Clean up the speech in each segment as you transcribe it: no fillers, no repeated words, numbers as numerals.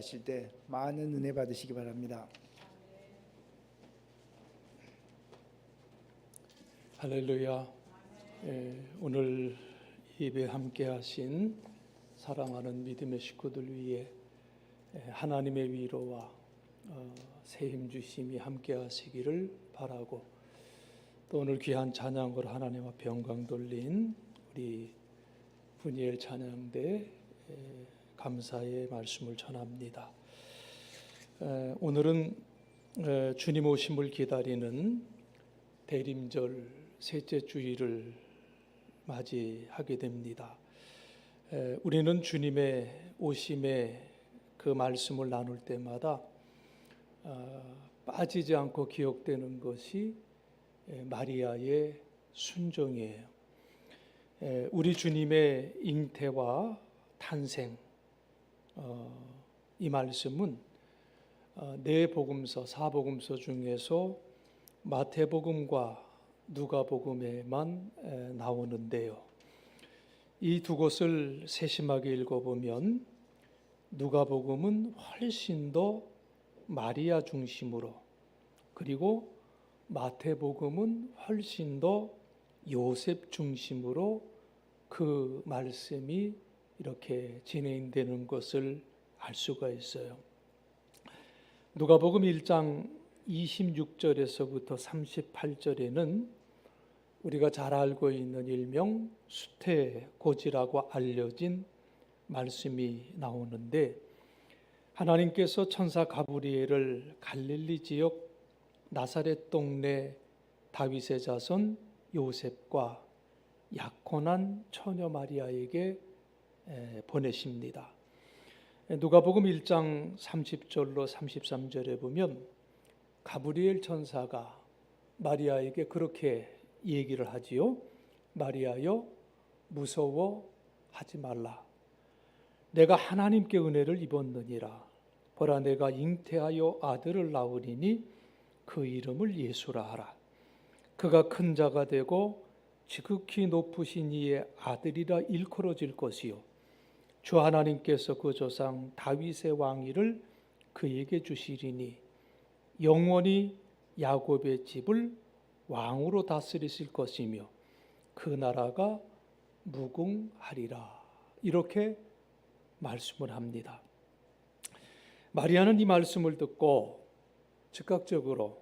하실 때 많은 은혜 받으시기 바랍니다. 할렐루야. 오늘 예배 함께 하신 사랑하는 믿음의 식구들 위해 하나님의 위로와 새 힘 주심이 함께 하시기를 바라고, 또 오늘 귀한 찬양으로 하나님 앞에 영광 돌린 우리 분이엘 찬양대 감사의 말씀을 전합니다. 오늘은 주님 오심을 기다리는 대림절 셋째 주일을 맞이하게 됩니다. 우리는 주님의 오심의 그 말씀을 나눌 때마다 빠지지 않고 기억되는 것이 마리아의 순종이에요. 우리 주님의 잉태와 탄생, 이 말씀은 네 복음서, 사복음서 중에서 마태복음과 누가복음에만 나오는데요. 이 두 곳을 세심하게 읽어보면 누가복음은 훨씬 더 마리아 중심으로, 그리고 마태복음은 훨씬 더 요셉 중심으로 그 말씀이 이렇게 진행되는 것을 알 수가 있어요. 누가복음 1장 26절에서부터 38절에는 우리가 잘 알고 있는 일명 수태고지라고 알려진 말씀이 나오는데, 하나님께서 천사 가브리엘을 갈릴리 지역 나사렛 동네 다윗의 자손 요셉과 약혼한 처녀 마리아에게 보내십니다. 누가복음 1장 30절로 33절에 보면 가브리엘 천사가 마리아에게 그렇게 얘기를 하지요. 마리아여, 무서워하지 말라. 내가 하나님께 은혜를 입었느니라. 보라, 내가 잉태하여 아들을 낳으리니 그 이름을 예수라 하라. 그가 큰 자가 되고 지극히 높으신 이의 아들이라 일컬어질 것이요, 주 하나님께서 그 조상 다윗의 왕위를 그에게 주시리니 영원히 야곱의 집을 왕으로 다스리실 것이며 그 나라가 무궁하리라. 이렇게 말씀을 합니다. 마리아는 이 말씀을 듣고 즉각적으로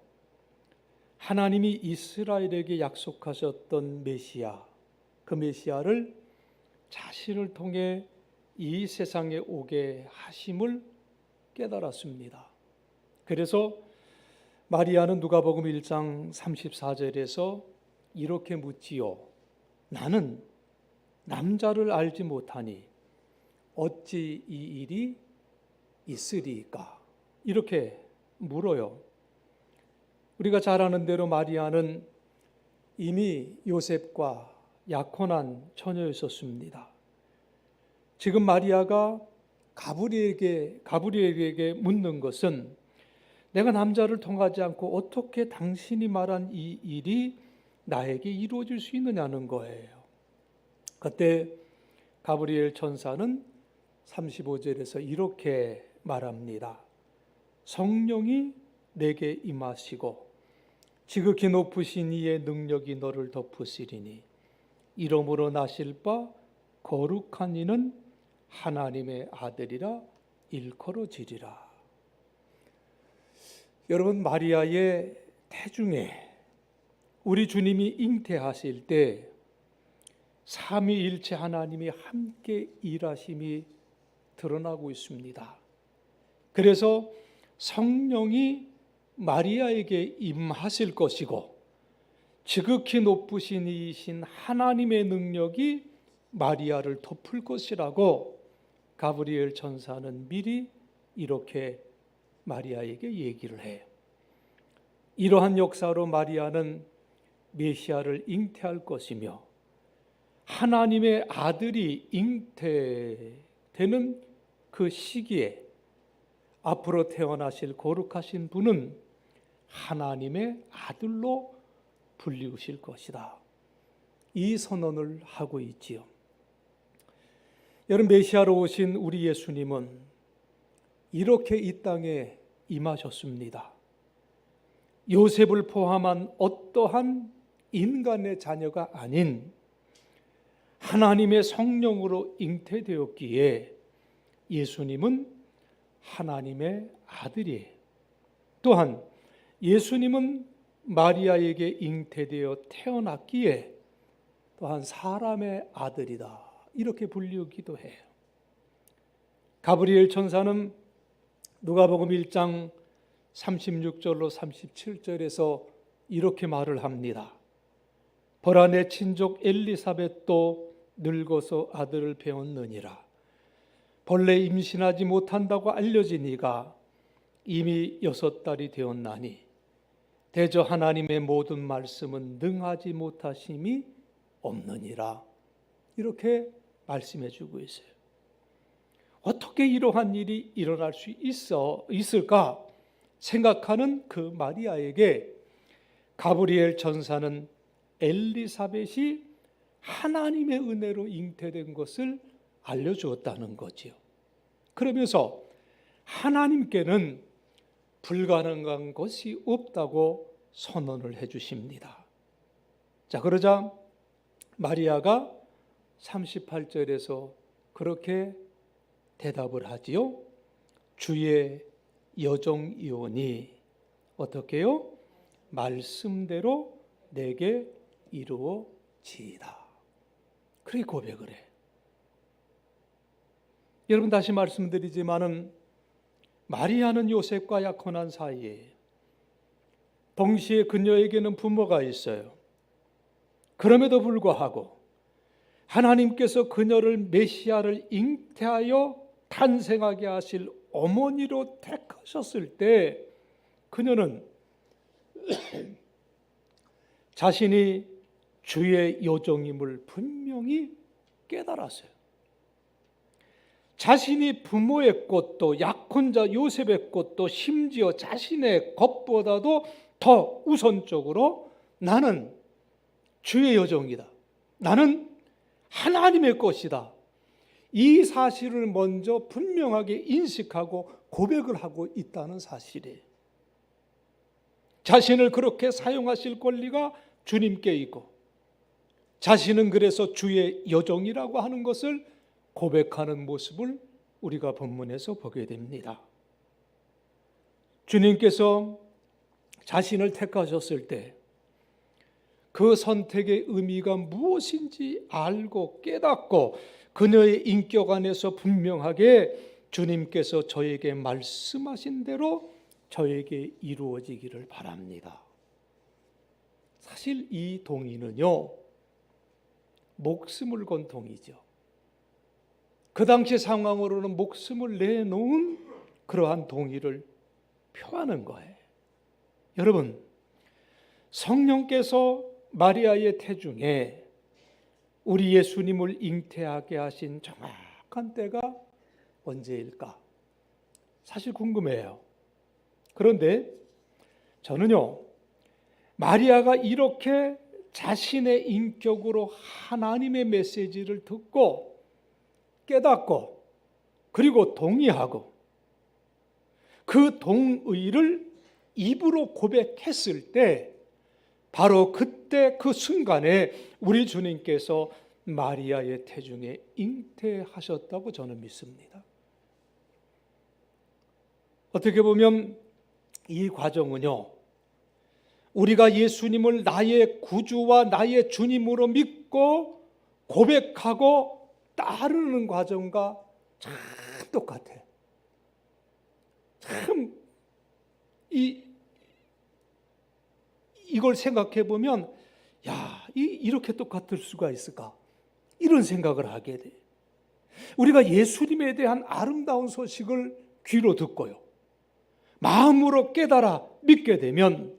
하나님이 이스라엘에게 약속하셨던 메시아, 그 메시아를 자신을 통해 이 세상에 오게 하심을 깨달았습니다. 그래서 마리아는 누가복음 1장 34절에서 이렇게 묻지요. 나는 남자를 알지 못하니 어찌 이 일이 있으리까? 이렇게 물어요. 우리가 잘 아는 대로 마리아는 이미 요셉과 약혼한 처녀였었습니다. 지금 마리아가 가브리엘에게 묻는 것은 내가 남자를 통하지 않고 어떻게 당신이 말한 이 일이 나에게 이루어질 수 있느냐는 거예요. 그때 가브리엘 천사는 35절에서 이렇게 말합니다. 성령이 내게 임하시고 지극히 높으신 이의 능력이 너를 덮으시리니 이러므로 나실 바 거룩한 이는 하나님의 아들이라 일컬어지리라. 여러분, 마리아의 태중에 우리 주님이 잉태하실 때 삼위일체 하나님이 함께 일하심이 드러나고 있습니다. 그래서 성령이 마리아에게 임하실 것이고 지극히 높으신 이신 하나님의 능력이 마리아를 덮을 것이라고 가브리엘 천사는 미리 이렇게 마리아에게 얘기를 해요. 이러한 역사로 마리아는 메시아를 잉태할 것이며 하나님의 아들이 잉태되는 그 시기에 앞으로 태어나실 거룩하신 분은 하나님의 아들로 불리우실 것이다. 이 선언을 하고 있지요. 여러분, 메시아로 오신 우리 예수님은 이렇게 이 땅에 임하셨습니다. 요셉을 포함한 어떠한 인간의 자녀가 아닌 하나님의 성령으로 잉태되었기에 예수님은 하나님의 아들이에요. 또한 예수님은 마리아에게 잉태되어 태어났기에 또한 사람의 아들이다, 이렇게 불리우기도 해요. 가브리엘 천사는 누가복음 1장 36절로 37절에서 이렇게 말을 합니다. 보라, 내 친족 엘리사벳도 늙어서 아들을 배웠느니라. 본래 임신하지 못한다고 알려지니가 이미 6달이 되었나니 대저 하나님의 모든 말씀은 능하지 못하심이 없느니라. 이렇게 말씀해 주고 있어요. 어떻게 이러한 일이 일어날 수 있을까 생각하는 그 마리아에게 가브리엘 천사는 엘리사벳이 하나님의 은혜로 잉태된 것을 알려주었다는 거지요. 그러면서 하나님께는 불가능한 것이 없다고 선언을 해 주십니다. 자, 그러자 마리아가 38절에서 그렇게 대답을 하지요. 주의 여종이오니 어떻게요? 말씀대로 내게 이루어지이다. 그렇게 고백을 해. 여러분, 다시 말씀드리지만은 마리아는 요셉과 약혼한 사이에 동시에 그녀에게는 부모가 있어요. 그럼에도 불구하고 하나님께서 그녀를 메시아를 잉태하여 탄생하게 하실 어머니로 택하셨을 때 그녀는 자신이 주의 여종임을 분명히 깨달았어요. 자신이 부모의 것도 약혼자 요셉의 것도 심지어 자신의 것보다도 더 우선적으로 나는 주의 여종이다, 나는 하나님의 것이다, 이 사실을 먼저 분명하게 인식하고 고백을 하고 있다는 사실이에요. 자신을 그렇게 사용하실 권리가 주님께 있고 자신은 그래서 주의 여종이라고 하는 것을 고백하는 모습을 우리가 본문에서 보게 됩니다. 주님께서 자신을 택하셨을 때 그 선택의 의미가 무엇인지 알고 깨닫고 그녀의 인격 안에서 분명하게 주님께서 저에게 말씀하신 대로 저에게 이루어지기를 바랍니다. 사실 이 동의는요, 목숨을 건 동의죠. 그 당시 상황으로는 목숨을 내놓은 그러한 동의를 표하는 거예요. 여러분, 성령께서 마리아의 태중에 우리 예수님을 잉태하게 하신 정확한 때가 언제일까? 사실 궁금해요. 그런데 저는요, 마리아가 이렇게 자신의 인격으로 하나님의 메시지를 듣고 깨닫고 그리고 동의하고 그 동의를 입으로 고백했을 때 바로 그때 그 순간에 우리 주님께서 마리아의 태중에 잉태하셨다고 저는 믿습니다. 어떻게 보면 이 과정은요, 우리가 예수님을 나의 구주와 나의 주님으로 믿고 고백하고 따르는 과정과 참 똑같아요. 참 이걸 생각해 보면 이렇게 똑같을 수가 있을까? 이런 생각을 하게 돼. 우리가 예수님에 대한 아름다운 소식을 귀로 듣고요, 마음으로 깨달아 믿게 되면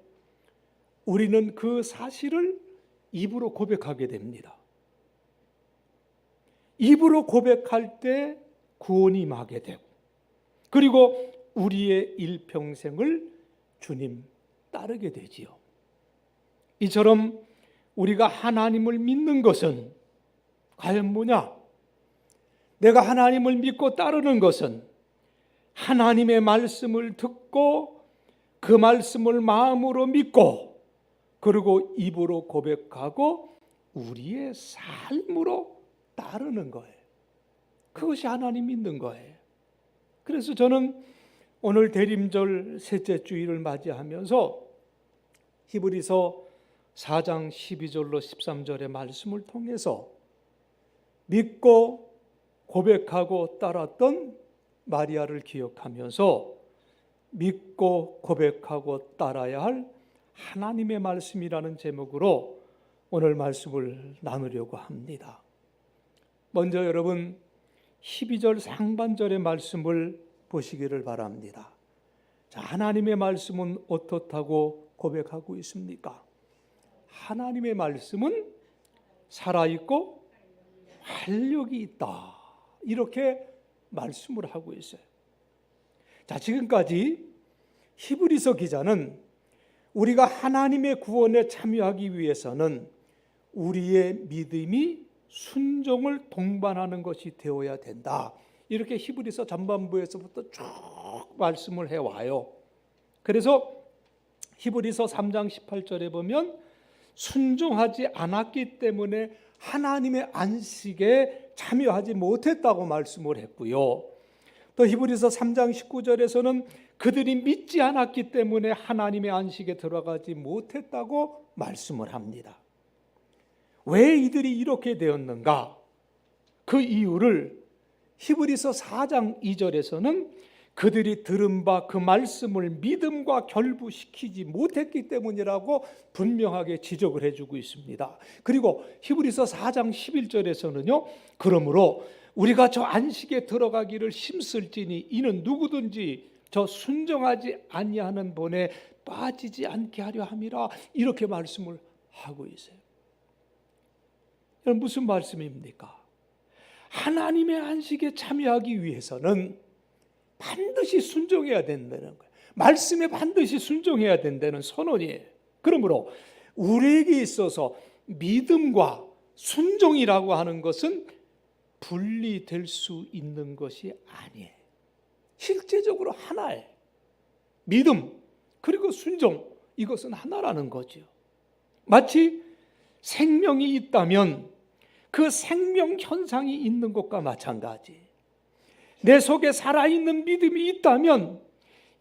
우리는 그 사실을 입으로 고백하게 됩니다. 입으로 고백할 때 구원이 임하게 되고 그리고 우리의 일평생을 주님 따르게 되지요. 이처럼 우리가 하나님을 믿는 것은 과연 뭐냐? 내가 하나님을 믿고 따르는 것은 하나님의 말씀을 듣고 그 말씀을 마음으로 믿고 그리고 입으로 고백하고 우리의 삶으로 따르는 거예요. 그것이 하나님 믿는 거예요. 그래서 저는 오늘 대림절 셋째 주일을 맞이하면서 히브리서 4장 12절로 13절의 말씀을 통해서 믿고 고백하고 따랐던 마리아를 기억하면서 믿고 고백하고 따라야 할 하나님의 말씀이라는 제목으로 오늘 말씀을 나누려고 합니다. 먼저 여러분 12절 상반절의 말씀을 보시기를 바랍니다. 자, 하나님의 말씀은 어떻다고 고백하고 있습니까? 하나님의 말씀은 살아있고 활력이 있다. 이렇게 말씀을 하고 있어요. 자, 지금까지 히브리서 기자는 우리가 하나님의 구원에 참여하기 위해서는 우리의 믿음이 순종을 동반하는 것이 되어야 된다. 이렇게 히브리서 전반부에서부터 쭉 말씀을 해와요. 그래서 히브리서 3장 18절에 보면 순종하지 않았기 때문에 하나님의 안식에 참여하지 못했다고 말씀을 했고요. 또 히브리서 3장 19절에서는 그들이 믿지 않았기 때문에 하나님의 안식에 들어가지 못했다고 말씀을 합니다. 왜 이들이 이렇게 되었는가? 그 이유를 히브리서 4장 2절에서는 그들이 들은 바 그 말씀을 믿음과 결부시키지 못했기 때문이라고 분명하게 지적을 해주고 있습니다. 그리고 히브리서 4장 11절에서는요, 그러므로 우리가 저 안식에 들어가기를 힘쓸지니 이는 누구든지 저 순종하지 아니하는 본에 빠지지 않게 하려 함이라, 이렇게 말씀을 하고 있어요. 여러분, 무슨 말씀입니까? 하나님의 안식에 참여하기 위해서는 반드시 순종해야 된다는 거예요. 말씀에 반드시 순종해야 된다는 선언이에요. 그러므로 우리에게 있어서 믿음과 순종이라고 하는 것은 분리될 수 있는 것이 아니에요. 실제적으로 하나예요. 믿음 그리고 순종, 이것은 하나라는 거죠. 마치 생명이 있다면 그 생명 현상이 있는 것과 마찬가지. 내 속에 살아있는 믿음이 있다면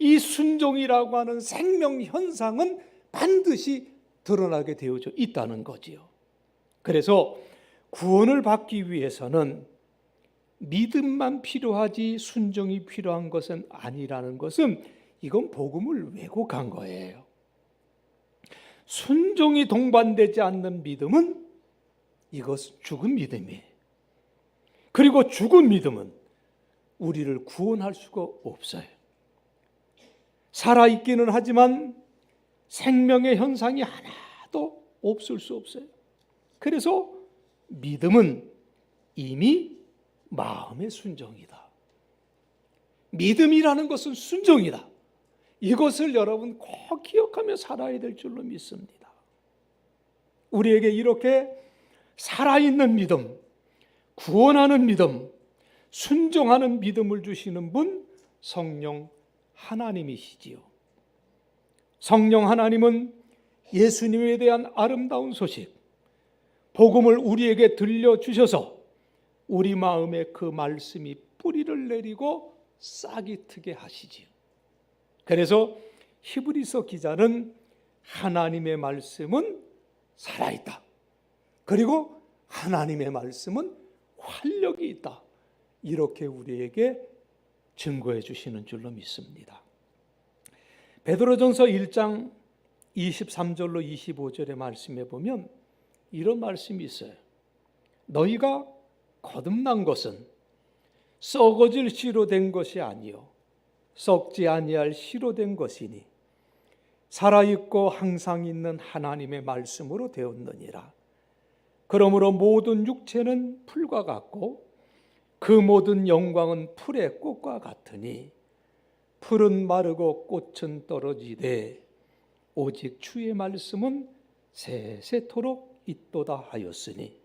이 순종이라고 하는 생명 현상은 반드시 드러나게 되어져 있다는 거지요. 그래서 구원을 받기 위해서는 믿음만 필요하지 순종이 필요한 것은 아니라는 것은, 이건 복음을 왜곡한 거예요. 순종이 동반되지 않는 믿음은 이것은 죽은 믿음이에요. 그리고 죽은 믿음은 우리를 구원할 수가 없어요. 살아있기는 하지만 생명의 현상이 하나도 없을 수 없어요. 그래서 믿음은 이미 마음의 순종이다. 믿음이라는 것은 순종이다. 이것을 여러분 꼭 기억하며 살아야 될 줄로 믿습니다. 우리에게 이렇게 살아있는 믿음, 구원하는 믿음, 순종하는 믿음을 주시는 분, 성령 하나님이시지요. 성령 하나님은 예수님에 대한 아름다운 소식, 복음을 우리에게 들려주셔서 우리 마음에 그 말씀이 뿌리를 내리고 싹이 트게 하시지요. 그래서 히브리서 기자는 하나님의 말씀은 살아있다. 그리고 하나님의 말씀은 활력이 있다. 이렇게 우리에게 증거해 주시는 줄로 믿습니다. 베드로전서 1장 23절로 25절의 말씀에 보면 이런 말씀이 있어요. 너희가 거듭난 것은 썩어질 씨로 된 것이 아니요 썩지 아니할 씨로 된 것이니 살아있고 항상 있는 하나님의 말씀으로 되었느니라. 그러므로 모든 육체는 풀과 같고 그 모든 영광은 풀의 꽃과 같으니 풀은 마르고 꽃은 떨어지되 오직 주의 말씀은 세세토록 있도다 하였으니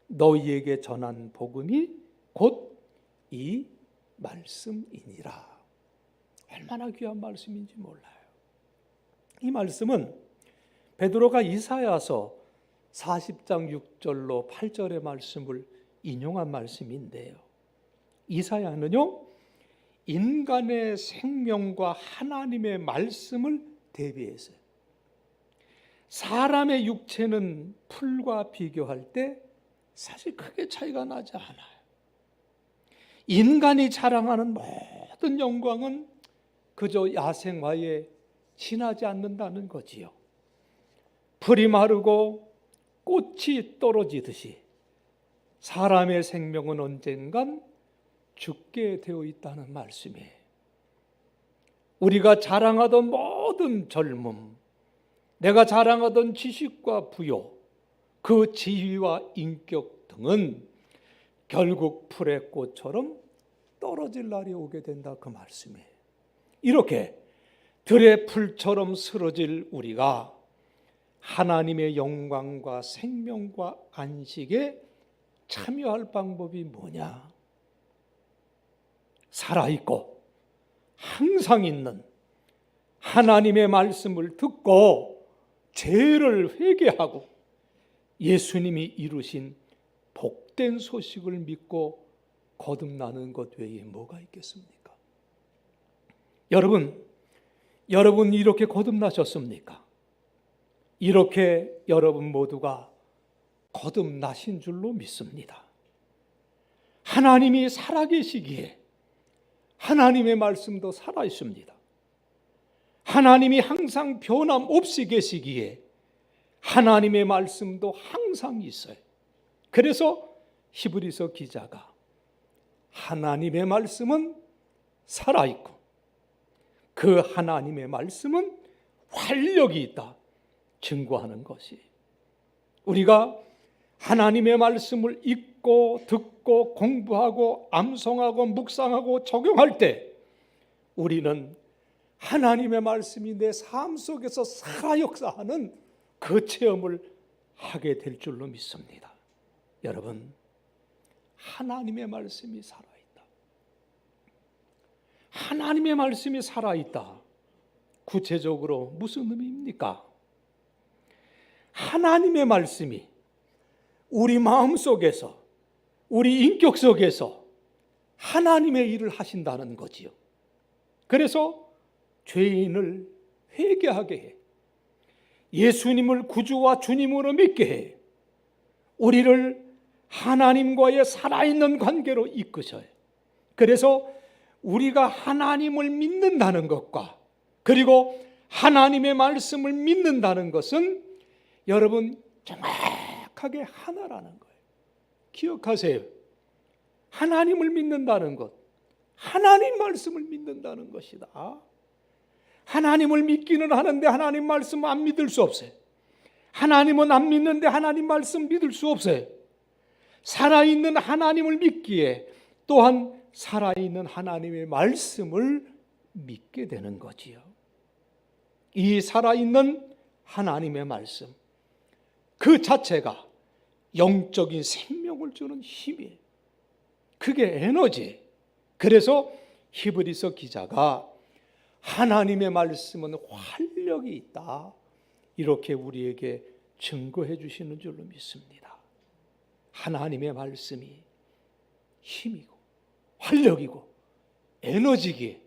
너희에게 전한 복음이 곧 이 말씀이니라. 얼마나 귀한 말씀인지 몰라요. 이 말씀은 베드로가 이사야서 40장 6절로 8절의 말씀을 인용한 말씀인데요. 이사야는요, 인간의 생명과 하나님의 말씀을 대비해서요. 사람의 육체는 풀과 비교할 때 사실 크게 차이가 나지 않아요. 인간이 자랑하는 모든 영광은 그저 야생화에 지나지 않는다는 거지요. 풀이 마르고 꽃이 떨어지듯이 사람의 생명은 언젠간 죽게 되어 있다는 말씀이에요. 우리가 자랑하던 모든 젊음, 내가 자랑하던 지식과 부요, 그 지위와 인격 등은 결국 풀의 꽃처럼 떨어질 날이 오게 된다, 그 말씀이에요. 이렇게 들의 풀처럼 쓰러질 우리가 하나님의 영광과 생명과 안식에 참여할 방법이 뭐냐? 살아있고 항상 있는 하나님의 말씀을 듣고 죄를 회개하고 예수님이 이루신 복된 소식을 믿고 거듭나는 것 외에 뭐가 있겠습니까? 여러분 이렇게 거듭나셨습니까? 이렇게 여러분 모두가 거듭나신 줄로 믿습니다. 하나님이 살아계시기에 하나님의 말씀도 살아있습니다. 하나님이 항상 변함없이 계시기에 하나님의 말씀도 항상 있어요. 그래서 히브리서 기자가 하나님의 말씀은 살아있고 그 하나님의 말씀은 활력이 있다 증거하는 것이, 우리가 하나님의 말씀을 읽고 듣고 공부하고 암송하고 묵상하고 적용할 때 우리는 하나님의 말씀이 내 삶 속에서 살아 역사하는 그 체험을 하게 될 줄로 믿습니다. 여러분, 하나님의 말씀이 살아있다. 하나님의 말씀이 살아있다. 구체적으로 무슨 의미입니까? 하나님의 말씀이 우리 마음 속에서, 우리 인격 속에서 하나님의 일을 하신다는 거지요. 그래서 죄인을 회개하게 해, 예수님을 구주와 주님으로 믿게 해, 우리를 하나님과의 살아있는 관계로 이끄셔요. 그래서 우리가 하나님을 믿는다는 것과 그리고 하나님의 말씀을 믿는다는 것은 여러분 정확하게 하나라는 거예요. 기억하세요. 하나님을 믿는다는 것, 하나님 말씀을 믿는다는 것이다. 하나님을 믿기는 하는데 하나님 말씀 안 믿을 수 없어요. 하나님은 안 믿는데 하나님 말씀 믿을 수 없어요. 살아있는 하나님을 믿기에 또한 살아있는 하나님의 말씀을 믿게 되는 거지요. 이 살아있는 하나님의 말씀 그 자체가 영적인 생명을 주는 힘이에요. 그게 에너지. 그래서 히브리서 기자가 하나님의 말씀은 활력이 있다, 이렇게 우리에게 증거해 주시는 줄로 믿습니다. 하나님의 말씀이 힘이고 활력이고 에너지기에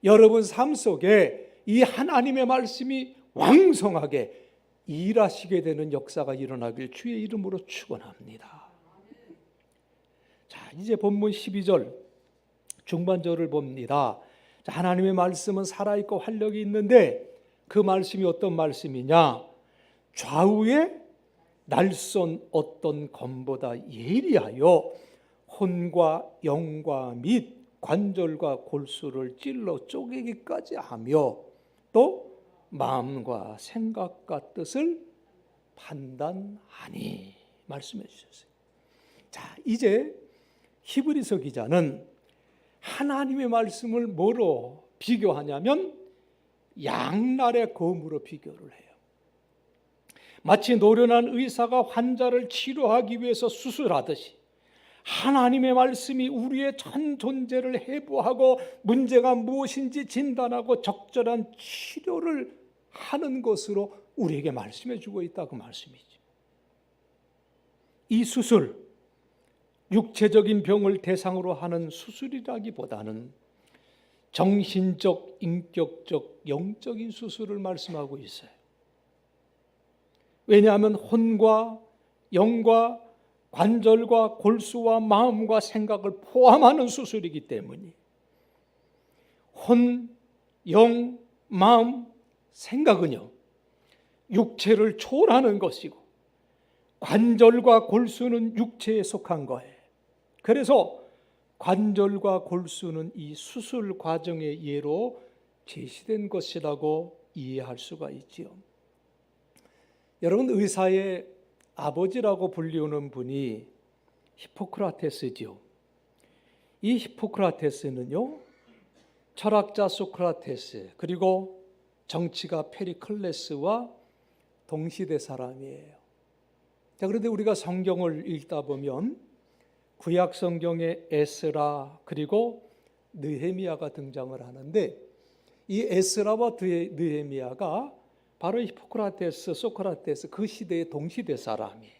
여러분 삶 속에 이 하나님의 말씀이 왕성하게 일하시게 되는 역사가 일어나길 주의 이름으로 축원합니다. 자, 이제 본문 12절 중반절을 봅니다. 자, 하나님의 말씀은 살아있고 활력이 있는데 그 말씀이 어떤 말씀이냐? 좌우에 날선 어떤 검보다 예리하여 혼과 영과 및 관절과 골수를 찔러 쪼개기까지 하며 또 마음과 생각과 뜻을 판단하니, 말씀해 주셨어요. 자, 이제 히브리서 기자는 하나님의 말씀을 뭐로 비교하냐면 양날의 검으로 비교를 해요. 마치 노련한 의사가 환자를 치료하기 위해서 수술하듯이 하나님의 말씀이 우리의 전 존재를 해부하고 문제가 무엇인지 진단하고 적절한 치료를 하는 것으로 우리에게 말씀해 주고 있다 그 말씀이죠. 이 수술, 육체적인 병을 대상으로 하는 수술이라기보다는 정신적, 인격적, 영적인 수술을 말씀하고 있어요. 왜냐하면 혼과 영과 관절과 골수와 마음과 생각을 포함하는 수술이기 때문에 혼, 영, 마음, 생각은요 육체를 초월하는 것이고 관절과 골수는 육체에 속한 거예요. 그래서 관절과 골수는 이 수술 과정의 예로 제시된 것이라고 이해할 수가 있지요. 여러분, 의사의 아버지라고 불리우는 분이 히포크라테스지요. 이 히포크라테스는요, 철학자 소크라테스 그리고 정치가 페리클레스와 동시대 사람이에요. 자, 그런데 우리가 성경을 읽다 보면 구약 성경에 에스라 그리고 느헤미야가 등장을 하는데 이 에스라와 느헤미야가 바로 히포크라테스, 소크라테스 그 시대의 동시대 사람이에요.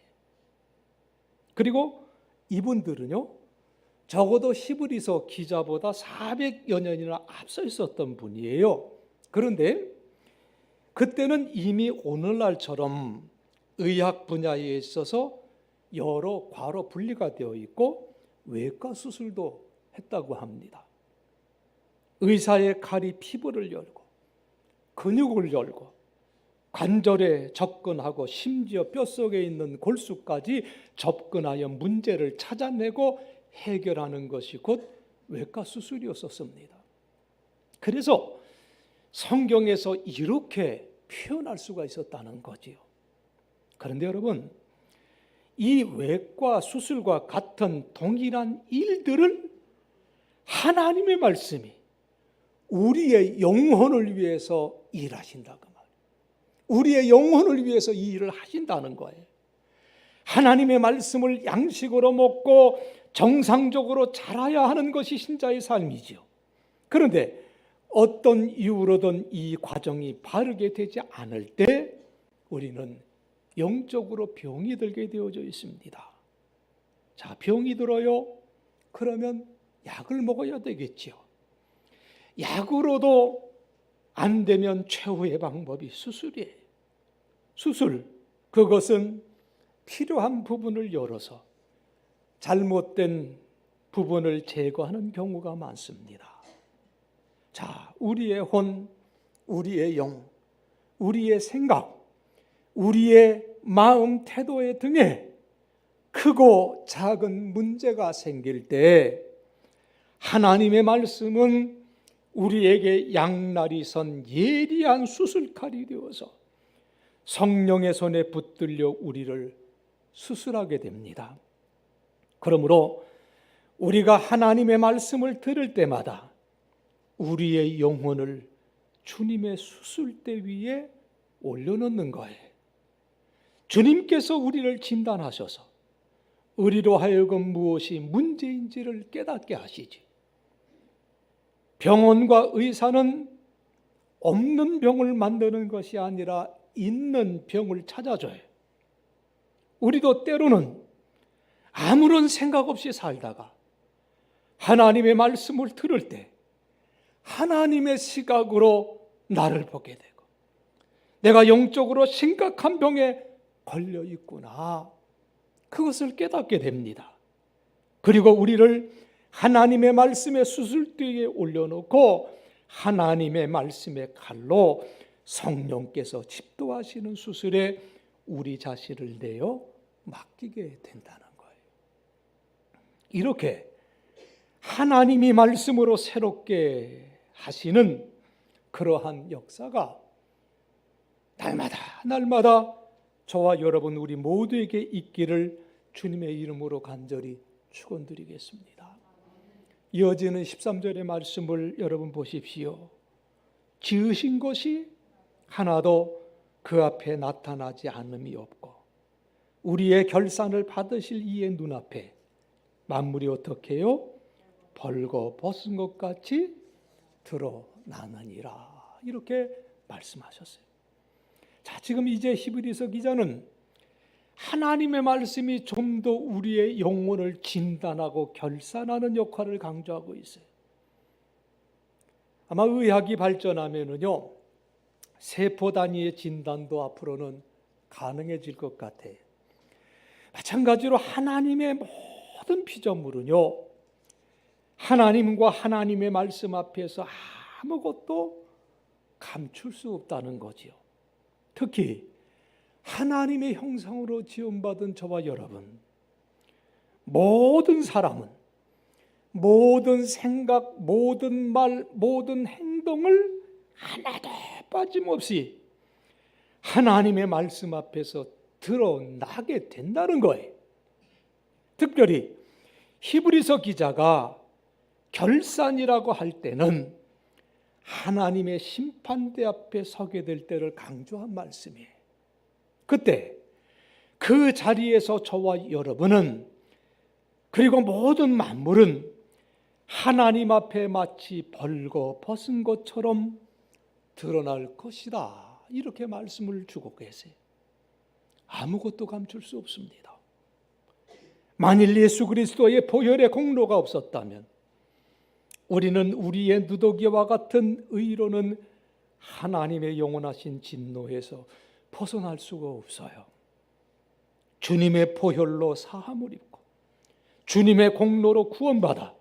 그리고 이분들은요 적어도 히브리서 기자보다 400여 년이나 앞서 있었던 분이에요. 그런데 그때는 이미 오늘날처럼 의학 분야에 있어서 여러 과로 분리가 되어 있고 외과 수술도 했다고 합니다. 의사의 칼이 피부를 열고 근육을 열고 관절에 접근하고 심지어 뼛속에 있는 골수까지 접근하여 문제를 찾아내고 해결하는 것이 곧 외과 수술이었었습니다. 그래서 성경에서 이렇게 표현할 수가 있었다는 거지요. 그런데 여러분, 이 외과 수술과 같은 동일한 일들을 하나님의 말씀이 우리의 영혼을 위해서 일하신다고 말이에요. 우리의 영혼을 위해서 이 일을 하신다는 거예요. 하나님의 말씀을 양식으로 먹고 정상적으로 자라야 하는 것이 신자의 삶이지요. 그런데 어떤 이유로든 이 과정이 바르게 되지 않을 때 우리는 영적으로 병이 들게 되어져 있습니다. 자, 병이 들어요? 그러면 약을 먹어야 되겠지요. 약으로도 안 되면 최후의 방법이 수술이에요. 수술, 그것은 필요한 부분을 열어서 잘못된 부분을 제거하는 경우가 많습니다. 자, 우리의 혼, 우리의 영, 우리의 생각, 우리의 마음 태도의 등에 크고 작은 문제가 생길 때 하나님의 말씀은 우리에게 양날이 선 예리한 수술칼이 되어서 성령의 손에 붙들려 우리를 수술하게 됩니다. 그러므로 우리가 하나님의 말씀을 들을 때마다 우리의 영혼을 주님의 수술대 위에 올려놓는 거예요. 주님께서 우리를 진단하셔서 우리로 하여금 무엇이 문제인지를 깨닫게 하시지. 병원과 의사는 없는 병을 만드는 것이 아니라 있는 병을 찾아줘요. 우리도 때로는 아무런 생각 없이 살다가 하나님의 말씀을 들을 때 하나님의 시각으로 나를 보게 되고 내가 영적으로 심각한 병에 걸려 있구나, 그것을 깨닫게 됩니다. 그리고 우리를 하나님의 말씀의 수술대에 올려놓고 하나님의 말씀의 칼로 성령께서 집도하시는 수술에 우리 자신을 내어 맡기게 된다는 거예요. 이렇게 하나님이 말씀으로 새롭게 하시는 그러한 역사가 날마다 저와 여러분 우리 모두에게 있기를 주님의 이름으로 간절히 축원드리겠습니다. 이어지는 13절의 말씀을 여러분 보십시오. 지으신 것이 하나도 그 앞에 나타나지 않음이 없고 우리의 결산을 받으실 이의 눈앞에 만물이 어떻게 해요? 벌거 벗은 것 같이 드러나느니라. 이렇게 말씀하셨어요. 자, 지금 이제 히브리서 기자는 하나님의 말씀이 좀 더 우리의 영혼을 진단하고 결산하는 역할을 강조하고 있어요. 아마 의학이 발전하면은요, 세포 단위의 진단도 앞으로는 가능해질 것 같아요. 마찬가지로 하나님의 모든 피조물은요, 하나님과 하나님의 말씀 앞에서 아무것도 감출 수 없다는 거지요. 특히 하나님의 형상으로 지음받은 저와 여러분, 모든 사람은 모든 생각, 모든 말, 모든 행동을 하나도 빠짐없이 하나님의 말씀 앞에서 드러나게 된다는 거예요. 특별히 히브리서 기자가 결산이라고 할 때는 하나님의 심판대 앞에 서게 될 때를 강조한 말씀이에요. 그때 그 자리에서 저와 여러분은, 그리고 모든 만물은 하나님 앞에 마치 벌거 벗은 것처럼 드러날 것이다. 이렇게 말씀을 주고 계세요. 아무것도 감출 수 없습니다. 만일 예수 그리스도의 보혈의 공로가 없었다면 우리는 우리의 누더기와 같은 의로는 하나님의 영원하신 진노에서 벗어날 수가 없어요. 주님의 보혈로 사함을 입고 주님의 공로로 구원받아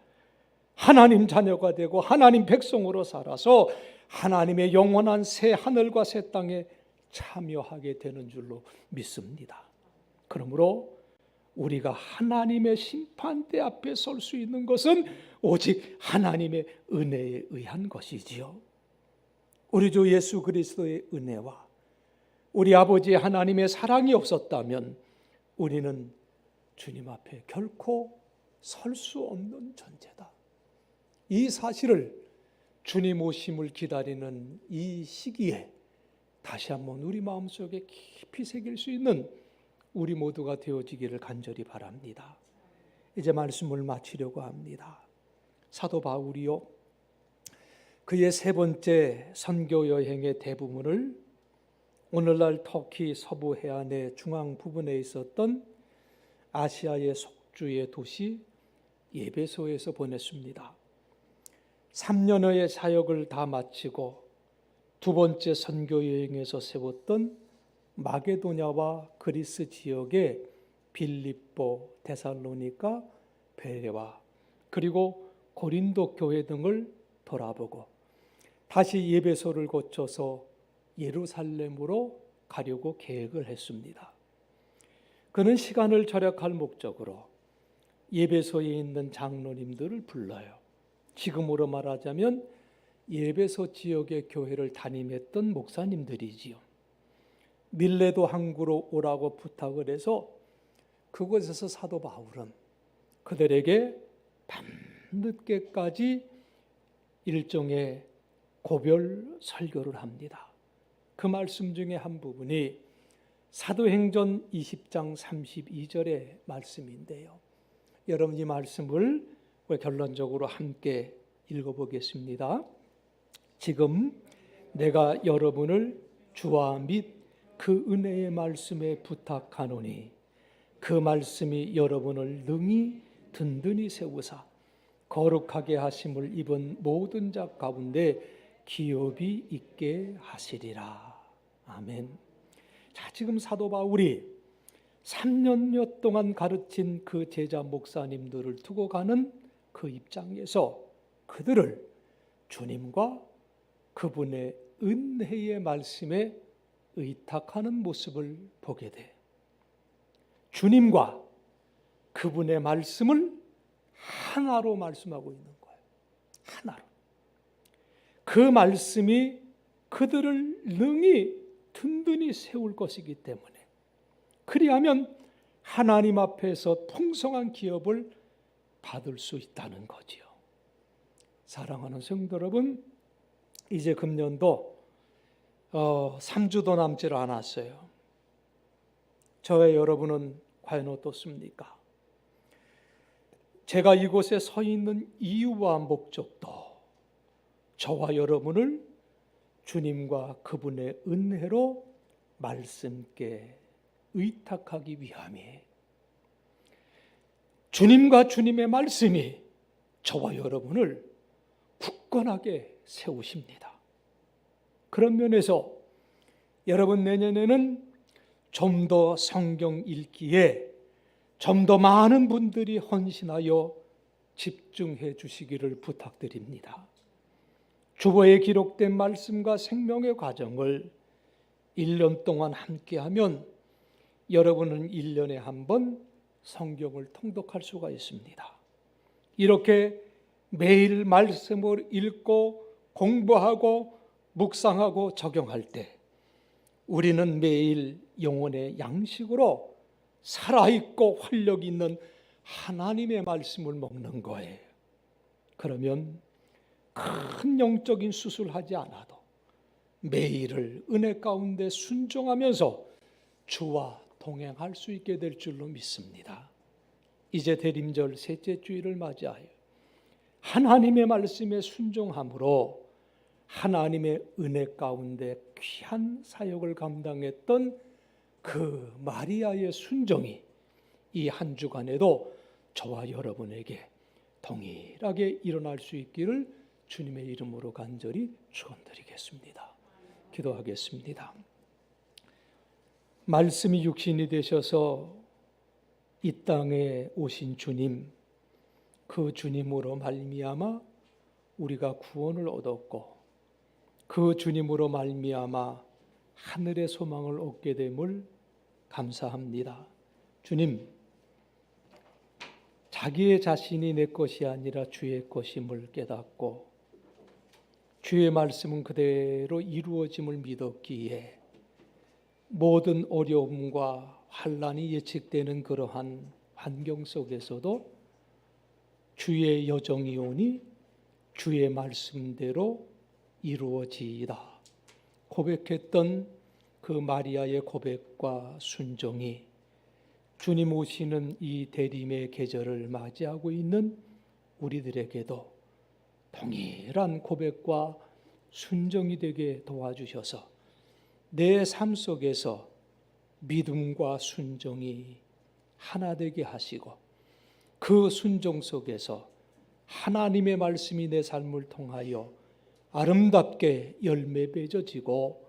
하나님 자녀가 되고 하나님 백성으로 살아서 하나님의 영원한 새 하늘과 새 땅에 참여하게 되는 줄로 믿습니다. 그러므로 우리가 하나님의 심판대 앞에 설 수 있는 것은 오직 하나님의 은혜에 의한 것이지요. 우리 주 예수 그리스도의 은혜와 우리 아버지 하나님의 사랑이 없었다면 우리는 주님 앞에 결코 설 수 없는 존재다. 이 사실을 주님 오심을 기다리는 이 시기에 다시 한번 우리 마음속에 깊이 새길 수 있는 우리 모두가 되어지기를 간절히 바랍니다. 이제 말씀을 마치려고 합니다. 사도 바울이요, 그의 세 번째 선교 여행의 대부분을 오늘날 터키 서부 해안의 중앙 부분에 있었던 아시아의 속주의 도시 예베소에서 보냈습니다. 3년여의 사역을 다 마치고 두 번째 선교 여행에서 세웠던 마게도냐와 그리스 지역의 빌립보, 데살로니가, 베레와 그리고 고린도 교회 등을 돌아보고 다시 예베소를 거쳐서 예루살렘으로 가려고 계획을 했습니다. 그는 시간을 절약할 목적으로 예베소에 있는 장로님들을 불러요. 지금으로 말하자면 예베소 지역의 교회를 담임했던 목사님들이지요. 밀레도 항구로 오라고 부탁을 해서 그곳에서 사도 바울은 그들에게 밤늦게까지 일종의 고별 설교를 합니다. 그 말씀 중에 한 부분이 사도행전 20장 32절의 말씀인데요. 여러분 이 말씀을 결론적으로 함께 읽어보겠습니다. 지금 내가 여러분을 주와 및 그 은혜의 말씀에 부탁하노니 그 말씀이 여러분을 능히 든든히 세우사 거룩하게 하심을 입은 모든 자 가운데 기업이 있게 하시리라. 아멘. 자, 지금 사도 바울이 3년여 동안 가르친 그 제자 목사님들을 두고 가는 그 입장에서 그들을 주님과 그분의 은혜의 말씀에 의탁하는 모습을 보게 돼. 주님과 그분의 말씀을 하나로 말씀하고 있는 거예요. 하나로. 그 말씀이 그들을 능히 든든히 세울 것이기 때문에 그리하면 하나님 앞에서 풍성한 기업을 받을 수 있다는 거지요. 사랑하는 성도 여러분, 이제 금년도 3주도 남지 않았어요. 저와 여러분은 과연 어떻습니까? 제가 이곳에 서 있는 이유와 목적도 저와 여러분을 주님과 그분의 은혜로 말씀께 의탁하기 위함이에요. 주님과 주님의 말씀이 저와 여러분을 굳건하게 세우십니다. 그런 면에서 여러분, 내년에는 좀 더 성경 읽기에 좀 더 많은 분들이 헌신하여 집중해 주시기를 부탁드립니다. 주보에 기록된 말씀과 생명의 과정을 1년 동안 함께하면 여러분은 1년에 한 번 성경을 통독할 수가 있습니다. 이렇게 매일 말씀을 읽고 공부하고 묵상하고 적용할 때 우리는 매일 영혼의 양식으로 살아있고 활력 있는 하나님의 말씀을 먹는 거예요. 그러면 큰 영적인 수술하지 않아도 매일을 은혜 가운데 순종하면서 주와 동행할 수 있게 될 줄로 믿습니다. 이제 대림절 셋째 주일을 맞이하여 하나님의 말씀에 순종함으로 하나님의 은혜 가운데 귀한 사역을 감당했던 그 마리아의 순종이 이 한 주간에도 저와 여러분에게 동일하게 일어날 수 있기를 주님의 이름으로 간절히 축원드리겠습니다. 기도하겠습니다. 말씀이 육신이 되셔서 이 땅에 오신 주님, 그 주님으로 말미암아 우리가 구원을 얻었고 그 주님으로 말미암아 하늘의 소망을 얻게 됨을 감사합니다. 주님, 자기의 자신이 내 것이 아니라 주의 것임을 깨닫고 주의 말씀은 그대로 이루어짐을 믿었기에 모든 어려움과 환난이 예측되는 그러한 환경 속에서도 주의 여정이 오니 주의 말씀대로 이루어지이다 고백했던 그 마리아의 고백과 순종이 주님 오시는 이 대림의 계절을 맞이하고 있는 우리들에게도 동일한 고백과 순종이 되게 도와주셔서 내 삶 속에서 믿음과 순종이 하나 되게 하시고 그 순종 속에서 하나님의 말씀이 내 삶을 통하여 아름답게 열매 맺어지고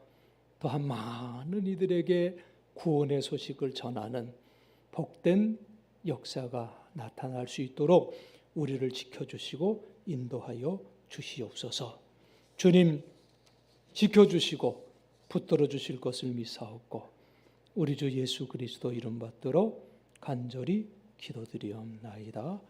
또한 많은 이들에게 구원의 소식을 전하는 복된 역사가 나타날 수 있도록 우리를 지켜주시고 인도하여 주시옵소서. 주님, 지켜주시고 붙들어 주실 것을 믿사옵고 우리 주 예수 그리스도 이름 받들어 간절히 기도드리옵나이다.